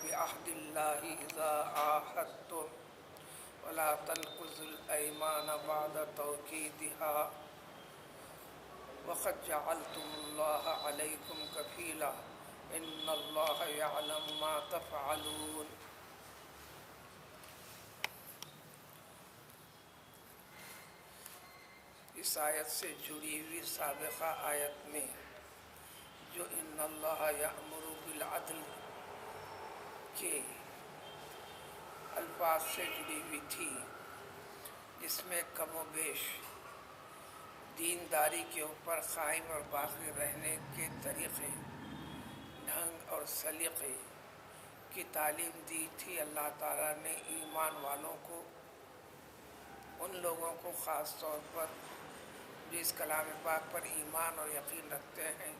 بعهد الله إذا عاهدتم ولا تنقضوا الأيمان بعد توكيدها وقد جعلتم الله عليكم كفيلا إن الله يعلم ما تفعلون۔ اس آیت سے جڑی ہوئی سابقہ آیت میں جو ان اللہ یأمر بالعدل کے الفاظ سے جڑی ہوئی تھی، جس میں کم و بیش دینداری کے اوپر قائم اور باقی رہنے کے طریقے، ڈھنگ اور سلیقے کی تعلیم دی تھی۔ اللہ تعالیٰ نے ایمان والوں کو، ان لوگوں کو خاص طور پر جو اس کلام پاک پر ایمان اور یقین رکھتے ہیں،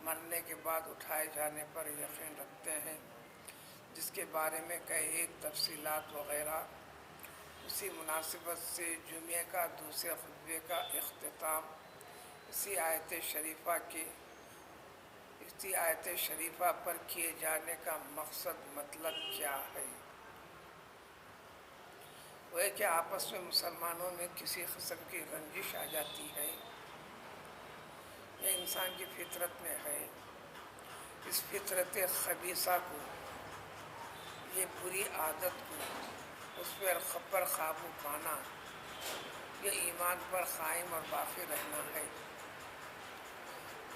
مرنے کے بعد اٹھائے جانے پر یقین رکھتے ہیں، جس کے بارے میں کئی ایک تفصیلات وغیرہ، اسی مناسبت سے جمعے کا دوسرے خطبے کا اختتام اسی آیت شریفہ پر کیے جانے کا مقصد مطلب کیا ہے؟ وہ ہے کہ آپس میں مسلمانوں میں کسی قسم کی رنجش آ جاتی ہے، یہ انسان کی فطرت میں ہے۔ اس فطرت خبیثہ کو، یہ بری عادت کو، اس پر قابو پانا، یہ ایمان پر قائم اور باقی رہنا ہے۔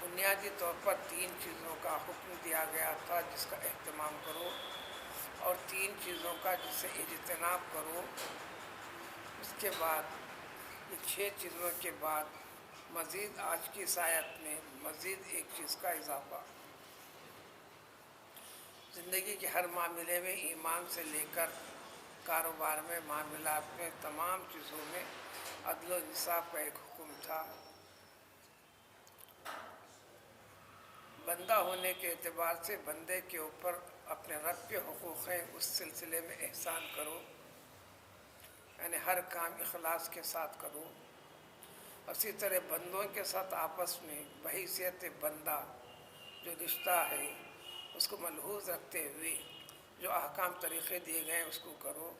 بنیادی طور پر تین چیزوں کا حکم دیا گیا تھا جس کا اہتمام کرو، اور تین چیزوں کا جس سے اجتناب کرو۔ اس کے بعد یہ 6 چیزوں کے بعد مزید آج کی اس آیت میں مزید ایک چیز کا اضافہ۔ زندگی کے ہر معاملے میں، ایمان سے لے کر کاروبار میں، معاملات میں، تمام چیزوں میں عدل و انصاف کا ایک حکم تھا۔ بندہ ہونے کے اعتبار سے بندے کے اوپر اپنے رب کے حقوق ہیں، اس سلسلے میں احسان کرو، یعنی ہر کام اخلاص کے ساتھ کرو۔ اسی طرح بندوں کے ساتھ آپس میں بحیثیت بندہ جو رشتہ ہے اس کو ملحوظ رکھتے ہوئے جو احکام طریقے دیے گئے ہیں اس کو کرو،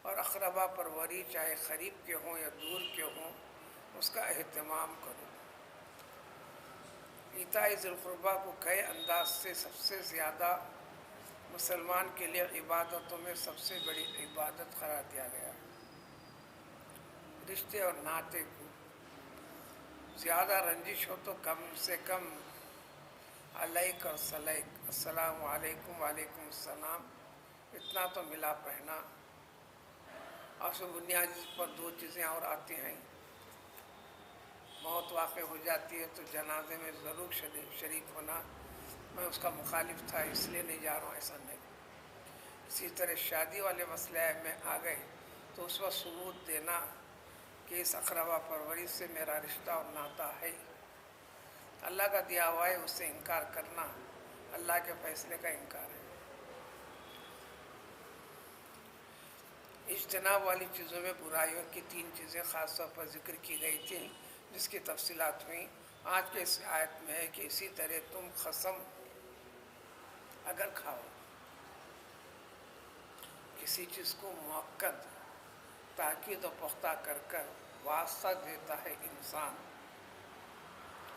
اور اقربا پروری چاہے قریب کے ہوں یا دور کے ہوں اس کا اہتمام کرو۔ ایتاء ذی القربیٰ کو کئی انداز سے سب سے زیادہ مسلمان کے لیے عبادتوں میں سب سے بڑی عبادت قرار دیا گیا۔ رشتے اور ناطے کو زیادہ رنجش ہو تو کم سے کم علیک اور سلیک، السلام علیکم وعلیکم السلام، اتنا تو ملا پہنا۔ اور اس بنیادی پر 2 چیزیں اور آتی ہیں۔ موت واقع ہو جاتی ہے تو جنازے میں ضرور شریک ہونا، میں اس کا مخالف تھا اس لیے نہیں جا رہا ہوں، ایسا نہیں۔ اسی طرح شادی والے مسئلے میں آ گئے تو اس وقت ثبوت دینا کہ اس اقربا پروری سے میرا رشتہ اور ناطہ ہے۔ اللہ کا دیا ہوا ہے، اس سے انکار کرنا اللہ کے فیصلے کا انکار ہے۔ اجتناب والی چیزوں میں برائیوں کی 3 چیزیں خاص طور پر ذکر کی گئی تھیں، جس کی تفصیلات ہوئیں۔ آج کے اس آیت میں ہے کہ اسی طرح تم قسم اگر کھاؤ، کسی چیز کو مؤکد تاکید و پختہ کر کر واسطہ دیتا ہے انسان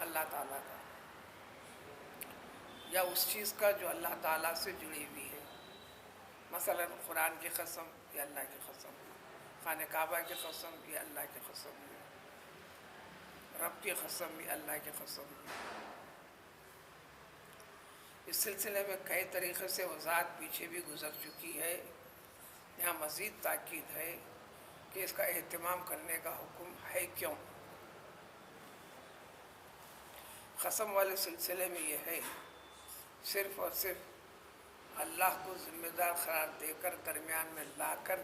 اللہ تعالیٰ کا، یا اس چیز کا جو اللہ تعالیٰ سے جڑی ہوئی ہے، مثلا قرآن کی قسم یہ اللہ کی قسم، خانہ کعبہ کی قسم یہ اللہ کی قسم ہے، رب کی قسم یہ اللہ کی قسم ہے۔ اس سلسلے میں کئی طریقے سے وضاحت پیچھے بھی گزر چکی ہے، یہاں مزید تاکید ہے کہ اس کا اہتمام کرنے کا حکم ہے کیوں۔ قسم والے سلسلے میں یہ ہے صرف اور صرف اللہ کو ذمہ دار قرار دے کر درمیان میں لا کر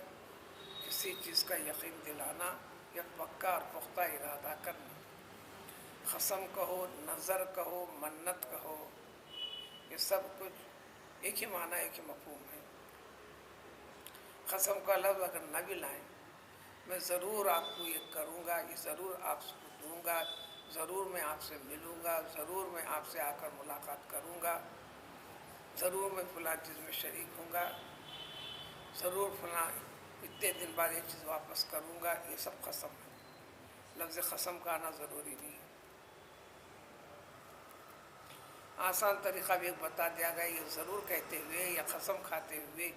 کسی چیز کا یقین دلانا یا پکا اور پختہ ارادہ کرنا۔ قسم کہو، نظر کہو، منت کہو، یہ سب کچھ ایک ہی معنی، ایک ہی مفہوم ہے۔ قسم کا لفظ اگر نہ بھی لائیں، میں ضرور آپ کو یہ کروں گا، یہ ضرور آپ کو دوں گا، ضرور میں آپ سے ملوں گا، ضرور میں آپ سے آ کر ملاقات کروں گا، ضرور میں فلاں چیز میں شریک ہوں گا، ضرور فلاں اتنے دن بعد یہ چیز واپس کروں گا، یہ سب قسم ہے۔ لفظ قسم کا آنا ضروری نہیں ہے۔ آسان طریقہ بھی ایک بتا دیا گیا، یہ ضرور کہتے ہوئے یا قسم کھاتے ہوئے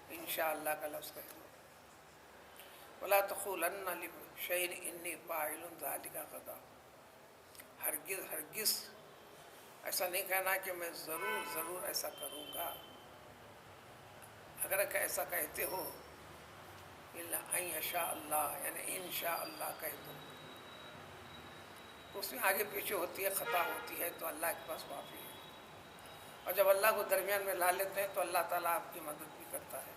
انشاءاللہ کا لفظ کہتے ہوئے، وَلَا تَقُولَنَّ لِشَيْءٍ إِنِّي فَاعِلٌ ذَلِكَ غَدًا، ہرگز ہرگز ایسا نہیں کہنا کہ میں ضرور ضرور ایسا کروں گا۔ اگر ایسا کہتے ہو اِلَّا أَن يَشَاءَ اللَّهُ، یعنی انشاءاللہ کہہ دو، اس میں آگے پیچھے ہوتی ہے، خطا ہوتی ہے تو اللہ کے پاس معافی ہے، اور جب اللہ کو درمیان میں لا لیتے ہیں تو اللہ تعالیٰ آپ کی مدد بھی کرتا ہے،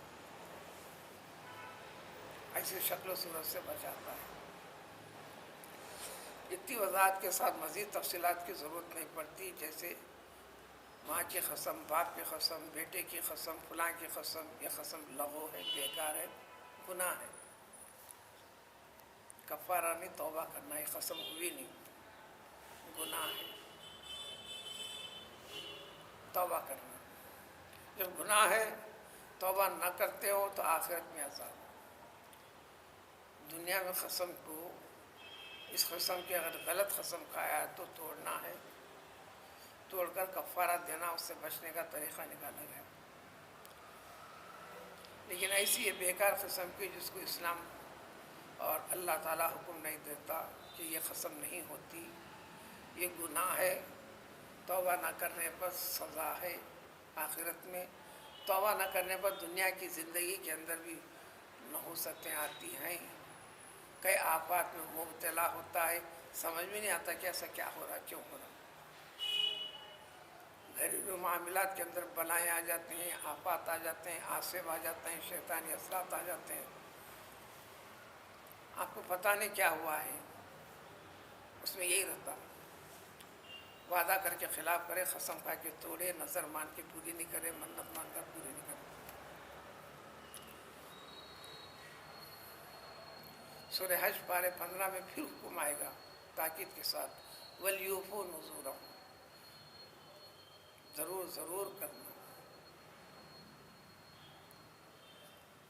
ایسی شکل و صورت سے بچاتا ہے۔ اتنی وضاحت کے ساتھ مزید تفصیلات کی ضرورت نہیں پڑتی، جیسے ماں کی قسم، باپ کی قسم، بیٹے کی قسم، فلاں کی قسم، یہ قسم لغو ہے، بیکار ہے، گناہ ہے، کفارہ نہیں، توبہ کرنا، یہ قسم ہوئی نہیں، گناہ ہے، توبہ کرنا۔ جب گناہ ہے توبہ نہ کرتے ہو تو آخرت میں عذاب۔ دنیا میں قسم کو، اس قسم کی اگر غلط قسم کھایا تو توڑنا ہے، توڑ کر کفارہ دینا، اس سے بچنے کا طریقہ نکالا گیا۔ لیکن ایسی یہ بیکار قسم کی جس کو اسلام اور اللہ تعالیٰ حکم نہیں دیتا کہ یہ قسم نہیں ہوتی، یہ گناہ ہے، توبہ نہ کرنے پر سزا ہے آخرت میں، توبہ نہ کرنے پر دنیا کی زندگی کے اندر بھی نحوستیں آتی ہیں، کئی آفات میں مبتلا ہوتا ہے، سمجھ میں نہیں آتا کہ ایسا کیا ہو رہا، کیوں ہو رہا۔ گھریلو معاملات کے اندر بلائیں آ جاتے ہیں، آفات آ جاتے ہیں، آصف آ جاتے ہیں، شیطانی اثرات آ جاتے ہیں، آپ کو پتہ نہیں کیا ہوا ہے، اس میں یہی رہتا، وعدہ کر کے خلاف کرے، قسم کھا کے توڑے، نظر مان کے پوری نہیں کرے، منت مان کر پوری نہیں کرے۔ سورہ حج پارے 15 میں پھر حکم آئے گا تاکید کے ساتھ، وَلْيُوفُوا نُذُورَهُمْ، ضرور ضرور کرنا،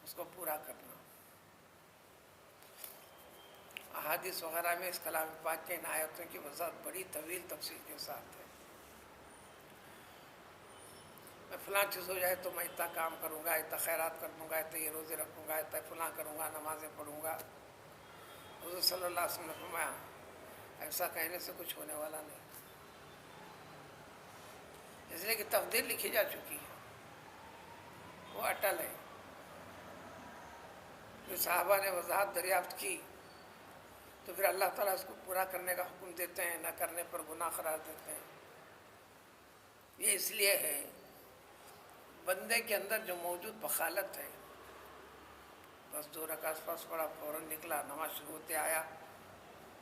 اس کو پورا کرنا۔ احادیث وغیرہ میں اس کلام پاک کے ان آیتوں کی وضاحت بڑی طویل تفصیل کے ساتھ ہے۔ میں فلاں چیز ہو جائے تو میں اتنا کام کروں گا، اتنا خیرات کر دوں گا، اتنا یہ روزے رکھوں گا، اتنا فلاں کروں گا، نمازیں پڑھوں گا۔ حضور صلی اللہ علیہ وسلم نے فرمایا ایسا کہنے سے کچھ ہونے والا نہیں، اس لیے کہ تقدیر لکھی جا چکی ہے، وہ اٹل ہے۔ جو صحابہ نے وضاحت دریافت کی تو پھر اللہ تعالیٰ اس کو پورا کرنے کا حکم دیتے ہیں، نہ کرنے پر گناہ قرار دیتے ہیں۔ یہ اس لیے ہے بندے کے اندر جو موجود بخالت ہے، بس 2 رکعت فرض پڑھا، فوراً نکلا، نماز شروع ہوتے آیا،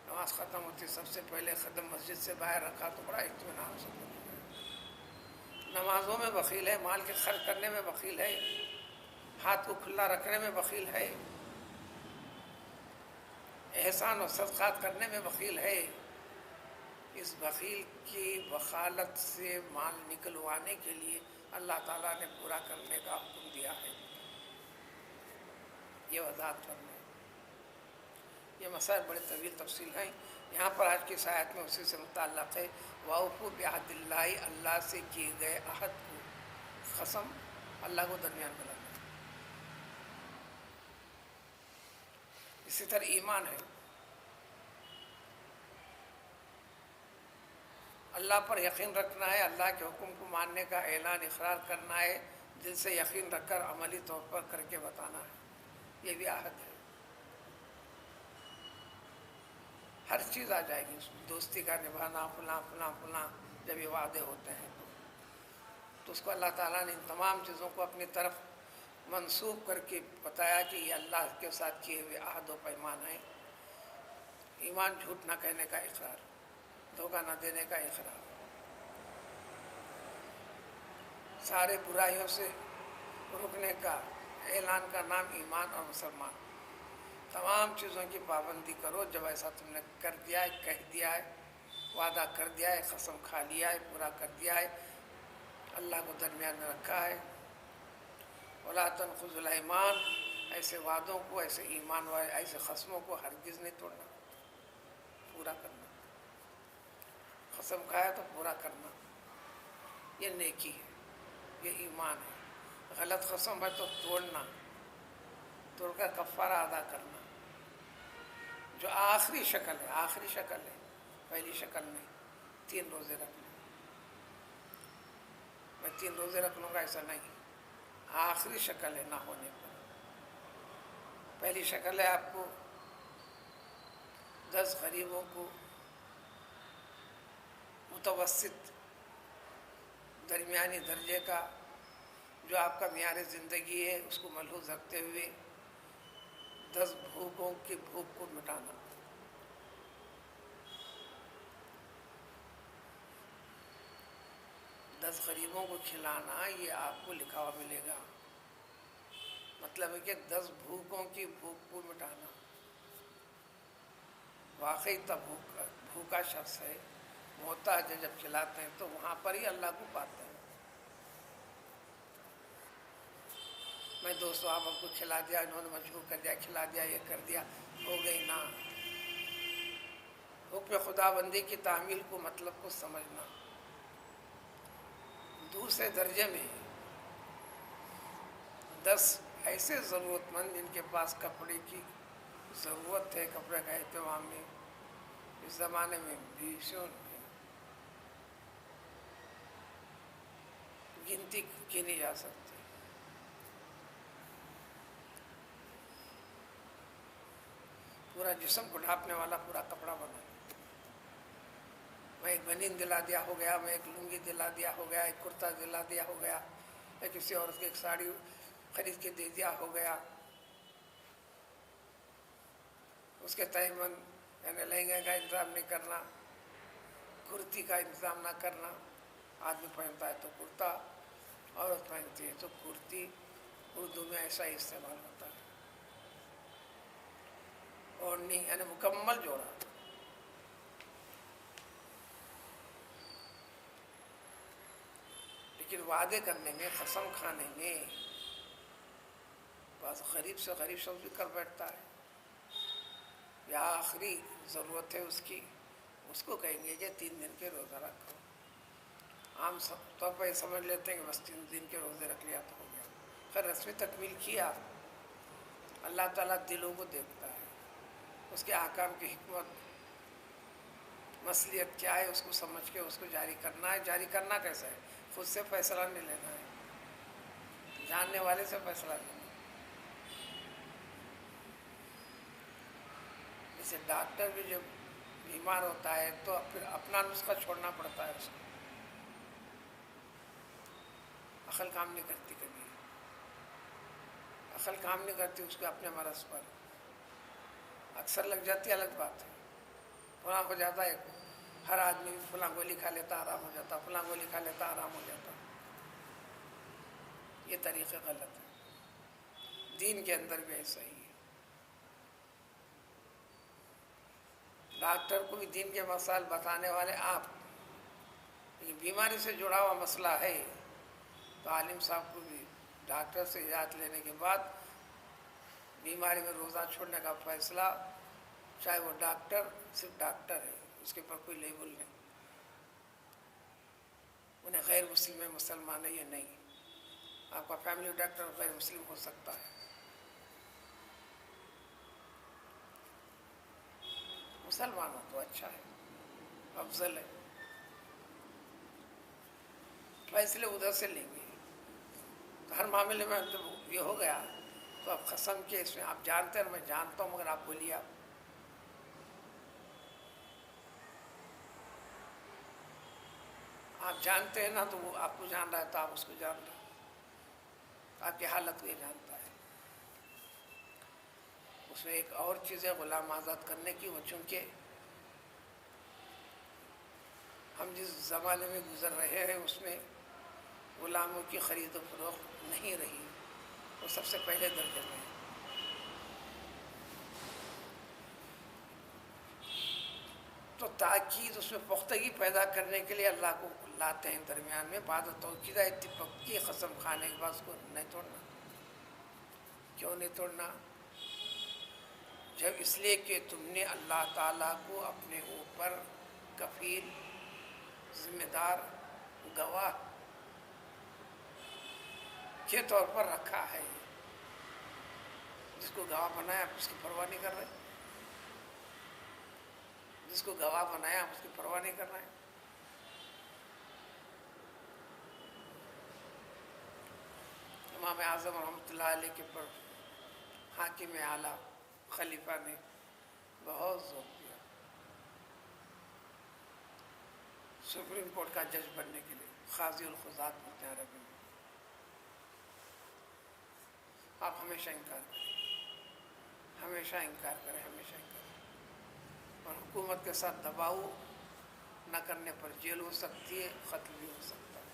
نماز ختم ہوتی سب سے پہلے قدم مسجد سے باہر رکھا تو بڑا اطمینان سے نمازوں میں بخیل ہے، مال کے خرچ کرنے میں بخیل ہے، ہاتھ کو کھلا رکھنے میں بخیل ہے، احسان و صدقات کرنے میں بخیل ہے۔ اس بخیل کی بخالت سے مال نکلوانے کے لیے اللہ تعالیٰ نے پورا کرنے کا حکم دیا ہے، یہ وضاحت کرنا ہے۔ یہ مسائل بڑے طویل تفصیل ہیں، یہاں پر آج کی اس آیت میں اسی سے متعلق ہے، وَأَوْفُوا بِعَهْدِ اللَّهِ، اللہ سے کیے گئے عہد کو، قسم اللہ کو درمیان میں لانا۔ اسی طرح ایمان ہے، اللہ پر یقین رکھنا ہے، اللہ کے حکم کو ماننے کا اعلان اقرار کرنا ہے، دل سے یقین رکھ کر عملی طور پر کر کے بتانا ہے، یہ بھی عہد ہے۔ ہر چیز آ جائے گی اس میں، دوستی کا نبھانا، فلاں فلاں فلاں، جب یہ وعدے ہوتے ہیں تو اس کو اللہ تعالیٰ نے ان تمام چیزوں کو اپنی طرف منسوب کر کے بتایا کہ یہ اللہ کے ساتھ کیے ہوئے عہد و پیمان ہیں۔ ایمان جھوٹ نہ کہنے کا اقرار، دھوکہ نہ دینے کا اقرار، سارے برائیوں سے رکنے کا اعلان کا نام ایمان اور مسلمان۔ تمام چیزوں کی پابندی کرو، جب ایسا تم نے کر دیا ہے، کہہ دیا ہے، وعدہ کر دیا ہے، قسم کھا لیا ہے، پورا کر دیا ہے، اللہ کو درمیان میں رکھا ہے۔ ولا تنقضوا الایمان، ایسے وعدوں کو، ایسے ایمان والے ایسے قسموں کو ہرگز نہیں توڑنا، پورا کرنا۔ قسم کھایا تو پورا کرنا، یہ نیکی ہے، یہ ایمان ہے۔ غلط قسم ہے تو توڑنا، توڑ کر کفارہ ادا کرنا، جو آخری شکل ہے، آخری شکل ہے، پہلی شکل نہیں۔ 3 روزے رکھ لوں، میں 3 روزے رکھ لوں گا ایسا نہیں، آخری شکل ہے نہ ہونے پر۔ پہلی شکل ہے آپ کو 10 غریبوں کو متوسط درمیانی درجے کا، جو آپ کا معیار زندگی ہے اس کو ملحوظ رکھتے ہوئے 10 بھوکوں کی بھوک کو مٹانا۔ 10 غریبوں کو کھلانا، یہ آپ کو لکھا ہوا ملے گا۔ مطلب ہے کہ 10 بھوکوں کی بھوک کو مٹانا۔ واقعی تب بھوکا شخص ہے، محتاج ہے، جب کھلاتے ہیں تو وہاں پر ہی اللہ کو پاتے ہیں۔ میں دوستوں آپ کو کھلا دیا، انہوں نے مجبور کر دیا، کھلا دیا، یہ کر دیا، ہو گئی نا۔ حکم خدا بندی کی تعمیل کو، مطلب کو سمجھنا۔ دوسرے درجے میں 10 ایسے ضرورت مند جن کے پاس کپڑے کی ضرورت ہے، کپڑے کا اہتمام میں اس زمانے میں بیسوں گنتی کی نہیں جا سکتی۔ پورا جسم کو ڈھانپنے والا پورا کپڑا بنا، میں ایک بنین دلا دیا ہو گیا، میں ایک لنگی دلا دیا ہو گیا، ایک کرتا دلا دیا ہو گیا، یا کسی عورت کی ایک ساڑی خرید کے دے دیا ہو گیا۔ اس کے تیمن یعنی لہنگے کا انتظام نہیں کرنا، کرتی کا انتظام نہ کرنا۔ آدمی پہنتا ہے تو کرتا، عورت پہنتی ہے تو کرتی، اردو میں ایسا ہی استعمال ہوتا ہے۔ اوڑھنی یعنی مکمل جوڑا۔ لیکن وعدے کرنے میں، قسم کھانے میں بس غریب سے غریب شخص بھی کر بیٹھتا ہے، یا آخری ضرورت ہے اس کی، اس کو کہیں گے کہ 3 دن کے روزہ رکھو۔ عام طور پر یہ سمجھ لیتے ہیں کہ بس 3 دن کے روزے رکھ لیا تو ہو گیا۔ خیر رسمی تکمیل کیا، اللہ تعالیٰ دلوں کو دیکھتا ہے، اس کے احکام کی حکمت مصلحت کیا ہے اس کو سمجھ کے اس کو جاری کرنا ہے۔ جاری کرنا کیسا ہے؟ خود سے فیصلہ نہیں لینا ہے، جاننے والے سے فیصلہ لینا ہے۔ جیسے ڈاکٹر بھی جب بیمار ہوتا ہے تو پھر اپنا نسخہ چھوڑنا پڑتا ہے، اس کو عقل کام نہیں کرتی، کبھی عقل کام نہیں کرتی اس کے اپنے مرض پر، اکثر لگ جاتی، الگ بات ہے۔ فلاں ہو جاتا ہے، ہر آدمی فلاں گولی کھا لیتا آرام ہو جاتا، فلاں گولی کھا لیتا آرام ہو جاتا، یہ طریقے غلط ہے۔ دین کے اندر بھی ایسا ہی ہے، ڈاکٹر کو بھی دین کے مسائل بتانے والے آپ، لیکن بیماری سے جڑا ہوا مسئلہ ہے تو عالم صاحب کو بھی ڈاکٹر سے اجازت لینے کے بعد بیماری میں روزہ چھوڑنے کا فیصلہ، چاہے وہ ڈاکٹر صرف ڈاکٹر ہے، اس کے اوپر کوئی لیبل نہیں، انہیں غیر مسلم ہے، مسلمان ہے یہ نہیں۔ آپ کا فیملی ڈاکٹر غیر مسلم ہو سکتا ہے، مسلمان ہو تو اچھا ہے، افضل ہے، فیصلے ادھر سے لیں گے۔ تو ہر معاملے میں جب یہ ہو گیا تو اب قسم کے اس میں آپ جانتے ہیں، میں جانتا ہوں، مگر آپ بولیے، آپ جانتے ہیں نا، تو وہ آپ کو جان رہا ہے تو آپ اس کو جان رہے ہیں، آپ کی حالت کو یہ جانتا ہے۔ اس میں ایک اور چیز ہے غلام آزاد کرنے کی، وہ چونکہ ہم جس زمانے میں گزر رہے ہیں اس میں غلاموں کی خرید و فروخت نہیں رہی، وہ سب سے پہلے درجے میں ہے۔ تو تاکید اس میں پختگی پیدا کرنے کے لیے اللہ کو لاتے ہیں درمیان میں، بعد توقیدہ اتنی پکی قسم کھانے کے بعد اس کو نہیں توڑنا۔ کیوں نہیں توڑنا؟ جب اس لیے کہ تم نے اللہ تعالیٰ کو اپنے اوپر کفیل، ذمہ دار، گواہ کے طور پر رکھا ہے۔ جس کو گواہ بنایا آپ اس کی پرواہ نہیں کر رہے، جس کو گواہ بنایا آپ اس کی پرواہ نہیں کر رہے۔ امام اعظم رحمۃ اللہ علیہ کے پر حاکم اعلیٰ خلیفہ نے بہت زور دیا سپریم کورٹ کا جج بننے کے لیے، قاضی القضات بولتے ہیں عربی میں۔ آپ ہمیشہ انکار کریں، ہمیشہ انکار کریں، ہمیشہ انکار کریں، اور حکومت کے ساتھ دباؤ نہ کرنے پر جیل ہو سکتی ہے، قتل بھی ہو سکتا ہے۔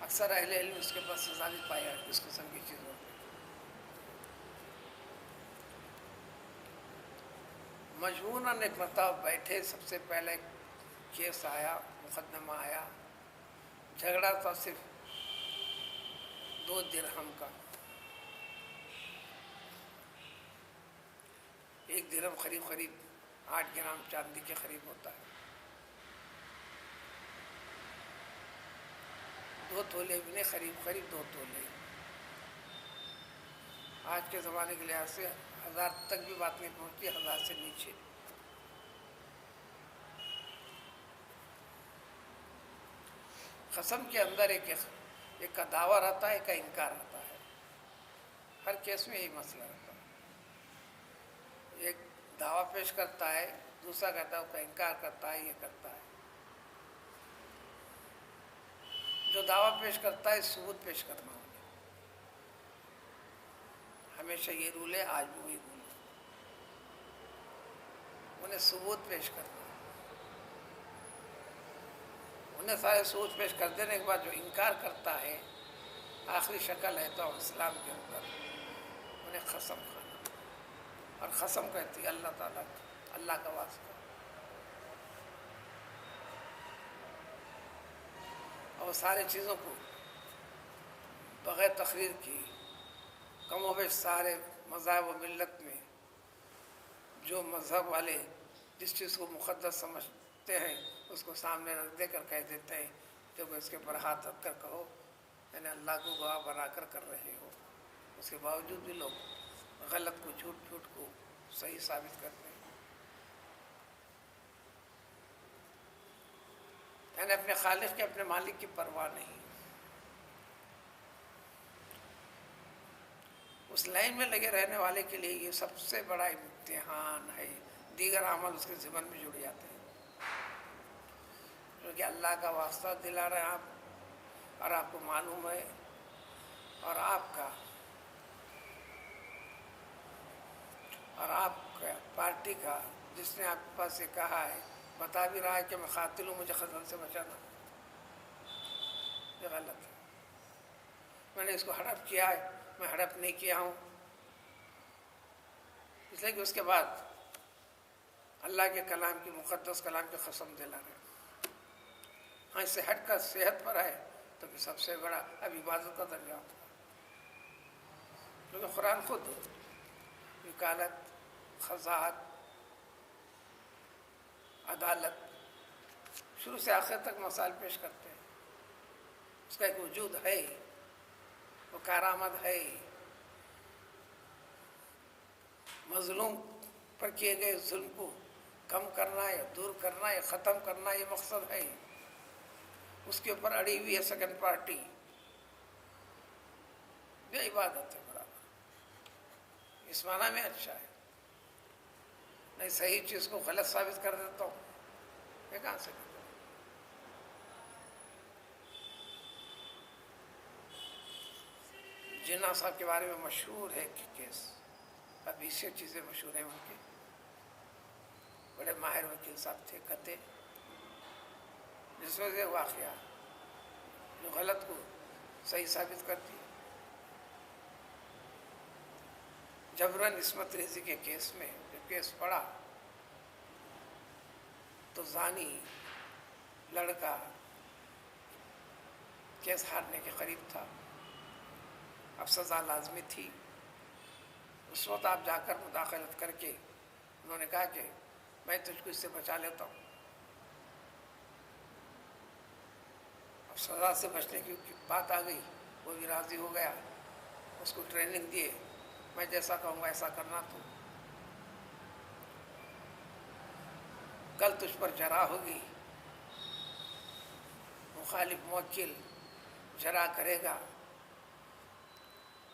اکثر اہل علم اس کے بعد سزا بھی پایا ہے اس قسم کی چیزوں میں۔ مجبوراً ایک مرتبہ بیٹھے، سب سے پہلے کیس آیا، مقدمہ آیا، جھگڑا تھا صرف 2 درہم کا۔ 1 درہم قریب 8 گرام چاندی کے قریب ہوتا ہے، 2 تولے بھی نہیں، قریب 2 تولے۔ آج کے زمانے کے لحاظ سے 1000 تک بھی بات نہیں پہنچتی، 1000 سے نیچے۔ قسم کے اندر ایک کا دعویٰ رہتا ہے، ایک کا انکار رہتا ہے، ہر کیس میں یہی مسئلہ رہتا ہے۔ ایک دعویٰ پیش کرتا ہے، دوسرا کہتا ہے اس کا انکار کرتا ہے، یہ کرتا ہے۔ جو دعویٰ پیش کرتا ہے ثبوت پیش کرنا ہوگا، ہمیشہ یہ رول ہے، آج بھی وہی رول ہے، انہیں ثبوت پیش کرنا، انہیں سارے ثبوت پیش کر دینے کے بعد جو انکار کرتا ہے، آخری شکل ہے تو اسلام کے اندر انہیں قسم کھانا، اور قسم کہتی ہے اللہ تعالیٰ، اللہ کا واسطہ، اور سارے چیزوں کو بغیر تقریر کی، کم و بیش سارے مذاہب و ملت میں جو مذہب والے جس چیز کو مقدس سمجھتے ہیں اس کو سامنے رکھ دے کر کہہ دیتے ہیں تو اس کے پر ہاتھ رکھ کر کہو یعنی اللہ کو گواہ بنا کر کر رہے ہو۔ اس کے باوجود بھی لوگ غلط کو، جھوٹ کو صحیح ثابت کرتے ہیں، یعنی اپنے خالق کے، اپنے مالک کی پرواہ نہیں۔ اس لائن میں لگے رہنے والے کے لیے یہ سب سے بڑا امتحان ہے، دیگر عمل اس کے ذمن میں جڑ جاتے ہیں، کیونکہ اللہ کا واسطہ دلا رہے ہیں آپ، اور آپ کو معلوم ہے، اور آپ کا پارٹی کا جس نے آپ کے پاس یہ کہا ہے، بتا بھی رہا ہے کہ میں قاتل ہوں، مجھے قتل سے بچانا، یہ غلط ہے۔ میں نے اس کو ہڑپ کیا ہے، میں ہڑپ نہیں کیا ہوں، اس لیے کہ اس کے بعد اللہ کے کلام کی، مقدس کلام کی قسم دلا رہے ہیں۔ ہاں اس سے ہٹ کر صحت پر ہے تو پھر سب سے بڑا اب عبادت کا درجہ ہوتا ہے، کیونکہ قرآن خود وکالت، قضاءت، عدالت شروع سے آخر تک مسائل پیش کرتے ہیں، اس کا ایک وجود ہے، وہ کارآمد ہے، مظلوم پر کیے گئے ظلم کو کم کرنا یا دور کرنا یا ختم کرنا، یہ مقصد ہے، اس کے اوپر اڑی ہوئی ہے سیکنڈ پارٹی، یہ عبادت ہے برابر، اس معنی میں اچھا ہے، نہیں صحیح چیز کو غلط ثابت کر دیتا ہوں، یہ کہاں سے کرتا ہوں؟ جناح صاحب کے بارے میں مشہور ہے کہ کیس، اب 20 چیزیں مشہور ہیں ان کی، بڑے ماہر وکیل صاحب تھے، کہتے جس میں سے واقعہ جو غلط کو صحیح ثابت کرتی، جبرن عصمت ریزی کے کیس میں جب کیس پڑا تو زانی لڑکا کیس ہارنے کے قریب تھا، اب سزا لازمی تھی۔ اس وقت آپ جا کر مداخلت کر کے انہوں نے کہا کہ میں تجھ کو اس سے بچا لیتا ہوں، اب سزا سے بچنے کی بات آ گئی، وہ بھی راضی ہو گیا، اس کو ٹریننگ دیے، میں جیسا کہوں گا ایسا کرنا، تو کل تجھ پر جرح ہوگی، مخالف موکل جرح کرے گا،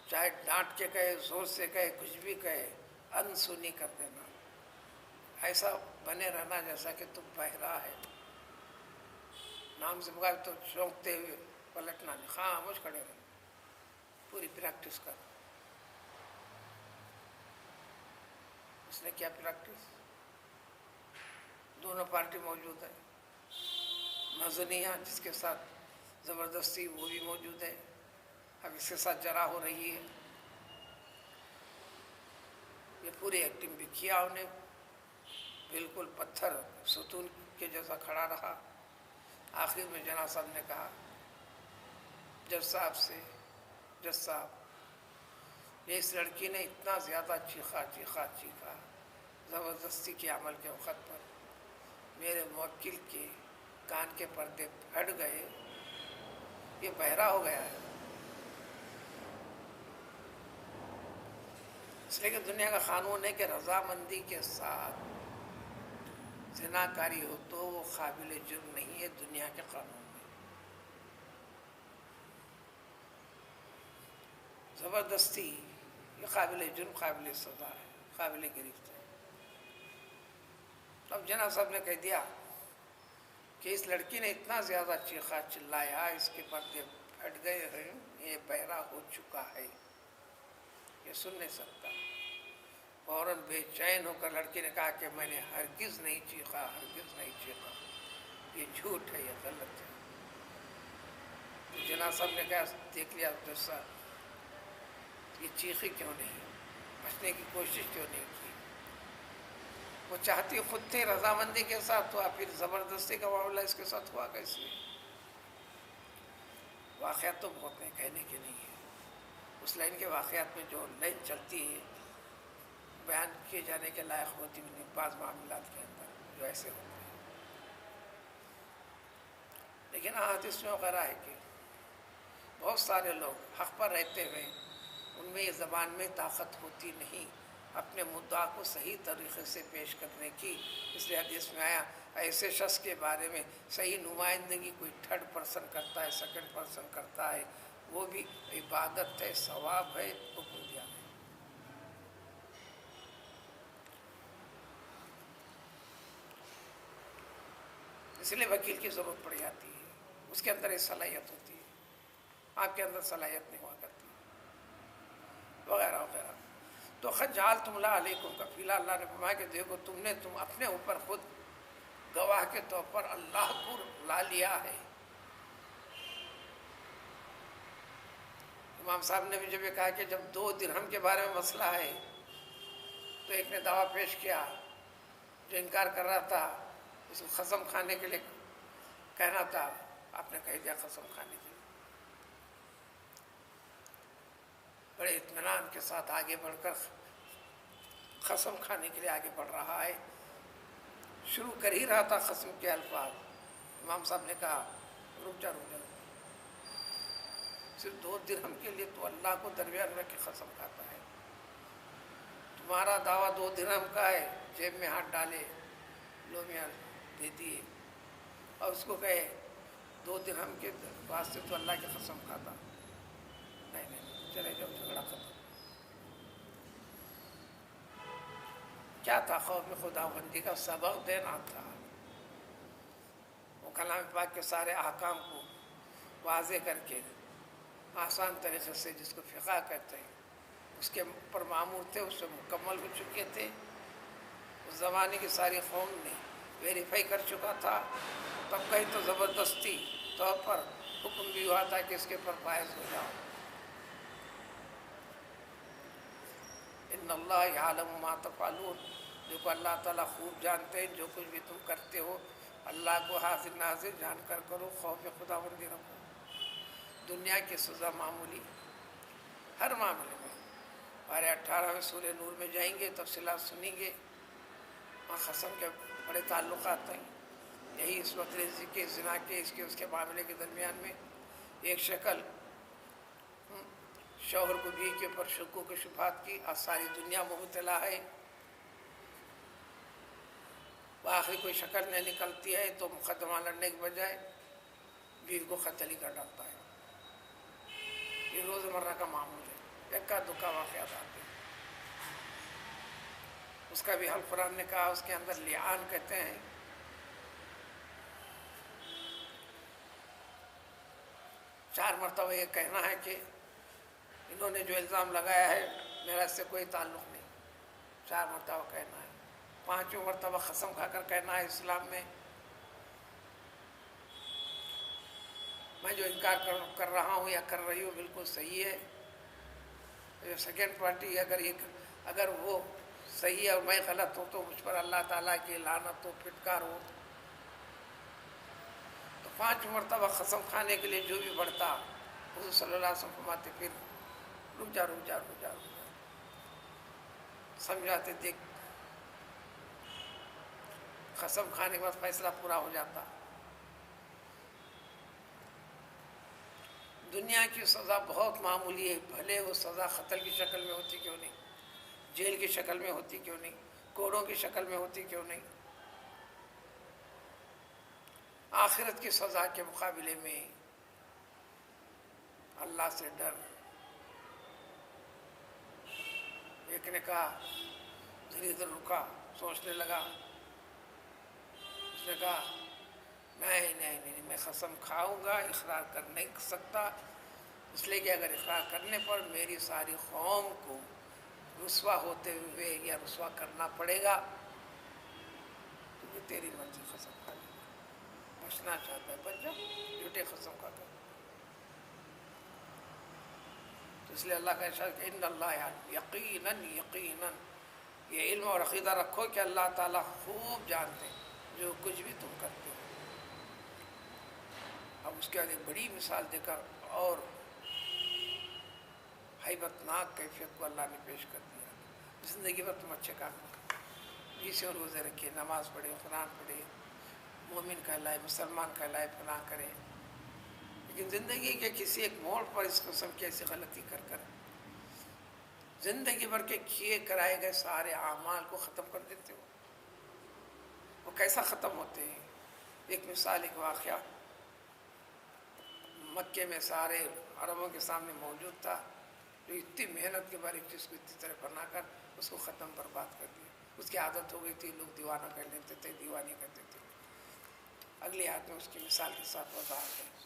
چاہے ڈانٹ کے کہے، زور سے کہے، کچھ بھی کہے، انسنی کر دینا، ایسا بنے رہنا جیسا کہ تم بہرا ہے، نام سے بغیر تو چونکتے ہوئے پلٹنا نہیں، خاموش کھڑے رہنا، پوری پریکٹس کر۔ اس نے کیا پریکٹس؟ دونوں پارٹی موجود ہے، مزنیہ جس کے ساتھ زبردستی وہ بھی موجود ہے، اب اس کے ساتھ جرح ہو رہی ہے، یہ پوری ایکٹنگ بھی کیا انہیں، بالکل پتھر ستون کے جیسا کھڑا رہا۔ آخر میں جناب صاحب نے کہا جج صاحب سے، جج صاحب یہ اس لڑکی نے اتنا زیادہ چیخا زبردستی کے عمل کے وقت پر میرے موکل کے کان کے پردے پھٹ گئے، یہ بہرا ہو گیا ہے، اس لیے کہ دنیا کا قانون ہے کہ رضامندی کے ساتھ زناکاری ہو تو وہ قابل جرم نہیں ہے دنیا کے قانون میں، زبردستی یہ قابل جرم، قابل سزا ہے، قابل گرفت ہے۔ اب جناب صاحب نے کہہ دیا کہ اس لڑکی نے اتنا زیادہ چیخا چلایا، اس کے پردے پھٹ گئے ہیں، یہ بہرا ہو چکا ہے، یہ سن نہیں سکتا۔ فوراً بے چین ہو کر لڑکی نے کہا کہ میں نے ہرگز نہیں چیخا، یہ جھوٹ ہے، یہ غلط ہے۔ تو جناب صاحب نے کہا دیکھ لیا جج صاحب، یہ چیخی کیوں نہیں، بچنے کی کوشش کیوں نہیں کی، وہ چاہتی خود تھے رضامندی کے ساتھ ہوا، پھر زبردستی کا معاملہ اس کے ساتھ ہوا کیسے؟ واقعات تو بہت نہیں، کہنے کے نہیں ہے، اس لائن کے واقعات میں جو لائن چلتی ہے بیان کیے جانے کے لائق ہوتی نہیں، بعض معاملات کے اندر جو ایسے ہوتے ہیں، لیکن حدیث میں وغیرہ ہے کہ بہت سارے لوگ حق پر رہتے ہوئے ان میں یہ زبان میں طاقت ہوتی نہیں اپنے مدعا کو صحیح طریقے سے پیش کرنے کی، اس لیے حدیث میں آیا ایسے شخص کے بارے میں صحیح نمائندگی کوئی تھرڈ پرسن کرتا ہے، سیکنڈ پرسن کرتا ہے، وہ بھی عبادت ہے، ثواب ہے، حکم دیا ہے۔ اس لیے وکیل کی ضرورت پڑ جاتی ہے، اس کے اندر ایک صلاحیت ہوتی ہے، آپ کے اندر صلاحیت نہیں ہوا کرتی، وغیرہ وغیرہ۔ تو خجالتم اللہ علیکم کفیلا، اللہ نے فرمایا کہ دیکھو تم اپنے اوپر خود گواہ کے طور پر اللہ کو لا لیا ہے۔ امام صاحب نے بھی جب یہ کہا کہ جب 2 درہم کے بارے میں مسئلہ ہے تو ایک نے دعویٰ پیش کیا، جو انکار کر رہا تھا اس کو قسم کھانے کے لیے کہنا تھا، آپ نے کہہ دیا قسم کھانے کے لیے، بڑے اطمینان کے ساتھ آگے بڑھ کر قسم کھانے کے لیے آگے بڑھ رہا ہے، شروع کر ہی رہا تھا قسم کے الفاظ، امام صاحب نے کہا رک جا، صرف 2 درہم کے لیے تو اللہ کو درمیان رکھ کے قسم کھاتا ہے، تمہارا دعویٰ 2 درہم کا ہے، جیب میں ہاتھ ڈالے، لو میاں دے دیے، اور اس کو کہے 2 درہم کے واسطے تو اللہ کی قسم کھاتا، نہیں چلے جاؤ، جھگڑا ختم۔ کیا تھا؟ خوف خداوندی کا سبق دینا تھا، وہ کلام پاک کے سارے احکام کو واضح کر کے آسان طریقے سے، جس کو فقہ کہتے ہیں، اس کے پر معمور تھے، اس سے مکمل ہو چکے تھے، اس زمانے کی ساری قوم نے ویریفائی کر چکا تھا، تب کہیں تو زبردستی طور پر حکم بھی ہوا تھا کہ اس کے پر فائز ہو جاؤ۔ ان اللہ یعلم ما تفعلون، جو کہ اللہ تعالیٰ خوب جانتے ہیں جو کچھ بھی تم کرتے ہو، اللہ کو حاضر ناظر جان کر کرو، خوف خداوندی رکھو۔ دنیا کی سزا معمولی ہر معاملے میں، ہمارے 18ویں سورہ نور میں جائیں گے تفصیلات سنیں گے، وہاں قسم کے بڑے تعلقات ہیں۔ یہی اس وقت رزق کے، زنا کے، اس کے معاملے کے درمیان میں ایک شکل شوہر کو بیوی کے اوپر شکوک و شبہات کی، آج ساری دنیا مبتلا ہے۔ آخری کوئی شکل نہیں نکلتی ہے تو مقدمہ لڑنے کے بجائے بیوی کو قتل ہی کر ڈالتا ہے۔ یہ روزمرہ کا معمول ہے، اکا دکا واقعات آتے ہیں۔ اس کا بھی حل قرآن نے کہا، اس کے اندر لعان کہتے ہیں۔ چار مرتبہ یہ کہنا ہے کہ انہوں نے جو الزام لگایا ہے میرا اس سے کوئی تعلق نہیں، 4 مرتبہ کہنا ہے۔ 5ویں مرتبہ قسم کھا کر کہنا ہے اسلام میں میں جو انکار کر رہا ہوں یا کر رہی ہوں بالکل صحیح ہے۔ جو سیکنڈ پارٹی اگر وہ صحیح ہے اور میں غلط ہوں تو مجھ پر اللہ تعالیٰ کی لعنت ہو، پھٹکار ہو۔ تو 5 مرتبہ قسم کھانے کے لیے جو بھی بڑھتا، حضور صلی اللہ علیہ وسلم فرماتے پھر رک جا رک جا رک جا رک جا، سمجھاتے دیکھ قسم کھانے کے بعد فیصلہ پورا ہو جاتا۔ دنیا کی سزا بہت معمولی ہے، بھلے وہ سزا قتل کی شکل میں ہوتی کیوں نہیں، جیل کی شکل میں ہوتی کیوں نہیں، کوڑوں کی شکل میں ہوتی کیوں نہیں۔ آخرت کی سزا کے مقابلے میں اللہ سے ڈر۔ ایک نے کہا، ذرا ادھر رکا، سوچنے لگا، اس نے کہا نہیں نہیں نہیں، میں قسم کھاؤں گا، اقرار کر نہیں سکتا، اس لیے کہ اگر اقرار کرنے پر میری ساری قوم کو رسوا ہوتے ہوئے یا رسوا کرنا پڑے گا، تو یہ تیری مرضی، قسم کھا لے، بچنا چاہتا ہے بچ جا، جھوٹے قسم کھا کر۔ تو اس لیے اللہ کا ارشاد کہ ان اللہ یقیناً یقیناً، یہ علم اور عقیدہ رکھو کہ اللہ تعالیٰ خوب جانتے ہیں جو کچھ بھی تم کرتے ہو۔ اب اس کے بعد ایک بڑی مثال دے کر اور ہیبت ناک کیفیت کو اللہ نے پیش کر دیا۔ زندگی بھر تم اچھے کام کرو، 20 اور روزے رکھے، نماز پڑھے، قرآن پڑھے، مومن کہلائے، مسلمان کہلائے، فلاں کرے، لیکن زندگی کے کسی ایک موڑ پر اس قسم کی ایسی غلطی کر زندگی بھر کے کیے کرائے گئے سارے اعمال کو ختم کر دیتے ہو۔ وہ کیسا ختم ہوتے ہیں؟ ایک مثال، ایک واقعہ مکے میں سارے عربوں کے سامنے موجود تھا، جو اتنی محنت کے بعد ایک چیز کو اتنی طرح بنا کر اس کو ختم برباد کر دیا۔ اس کی عادت ہو گئی تھی، لوگ دیوانہ کر لیتے تھے، دیوانی کرتے تھے۔ اگلی آیت میں اس کی مثال کے ساتھ وضاحت ہے۔